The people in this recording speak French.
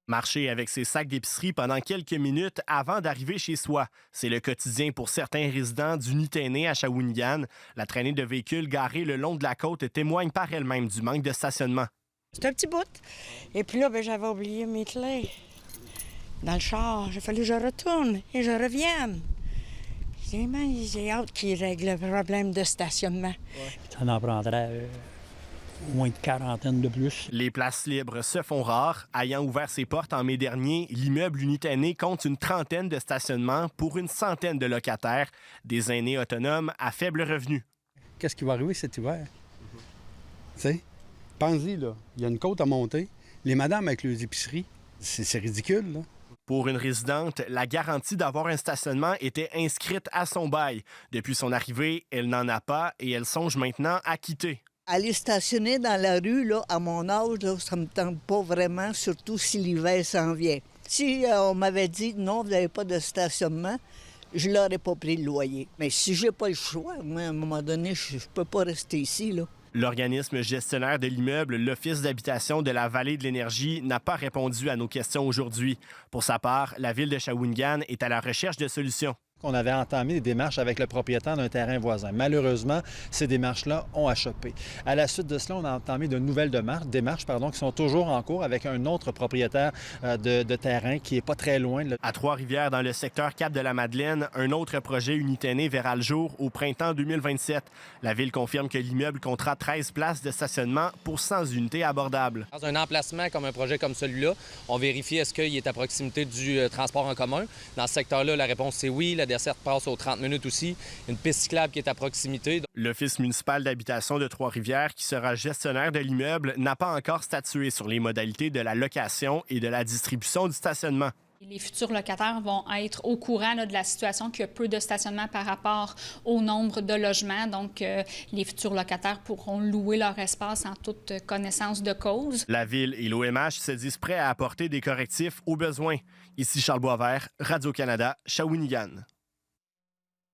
Marcher avec ses sacs d'épicerie pendant quelques minutes avant d'arriver chez soi. C'est le quotidien pour certains résidents du Nitainais à Shawinigan. La traînée de véhicules garés le long de la côte témoigne par elle-même du manque de stationnement. C'est un petit bout. Et puis là, j'avais oublié mes clés dans le char. J'ai fallu que je retourne et je revienne. J'ai hâte qu'ils règlent le problème de stationnement. Ça en prendrait au moins une quarantaine de plus. Les places libres se font rares. Ayant ouvert ses portes en mai dernier, l'immeuble Nitainais compte une trentaine de stationnements pour une centaine de locataires, des aînés autonomes à faible revenu. Qu'est-ce qui va arriver cet hiver? Tu sais, pense-y, là, il y a une côte à monter. Les madames avec leurs épiceries, c'est ridicule, là. Pour une résidente, la garantie d'avoir un stationnement était inscrite à son bail. Depuis son arrivée, elle n'en a pas et elle songe maintenant à quitter. Aller stationner dans la rue, là, à mon âge, là, ça me tente pas vraiment, surtout si l'hiver s'en vient. Si on m'avait dit non, vous n'avez pas de stationnement, je l'aurais pas pris le loyer. Mais si j'ai pas le choix, moi, à un moment donné, je peux pas rester ici, là. L'organisme gestionnaire de l'immeuble, l'Office d'habitation de la Vallée de l'Énergie, n'a pas répondu à nos questions aujourd'hui. Pour sa part, la ville de Shawinigan est à la recherche de solutions. On avait entamé des démarches avec le propriétaire d'un terrain voisin. Malheureusement, ces démarches-là ont achoppé. À la suite de cela, on a entamé de nouvelles démarches qui sont toujours en cours avec un autre propriétaire de terrain qui n'est pas très loin. À Trois-Rivières, dans le secteur Cap-de-la-Madeleine, un autre projet Nitainais verra le jour au printemps 2027. La ville confirme que l'immeuble comptera 13 places de stationnement pour 100 unités abordables. Dans un emplacement comme un projet comme celui-là, on vérifie est-ce qu'il est à proximité du transport en commun. Dans ce secteur-là, la réponse c'est oui. La desserte passe aux 30 minutes aussi. Une piste cyclable qui est à proximité. L'Office municipal d'habitation de Trois-Rivières, qui sera gestionnaire de l'immeuble, n'a pas encore statué sur les modalités de la location et de la distribution du stationnement. Les futurs locataires vont être au courant de la situation qu'il y a peu de stationnement par rapport au nombre de logements. Donc, les futurs locataires pourront louer leur espace en toute connaissance de cause. La Ville et l'OMH se disent prêts à apporter des correctifs aux besoins. Ici Charles Boisvert, Radio-Canada, Shawinigan.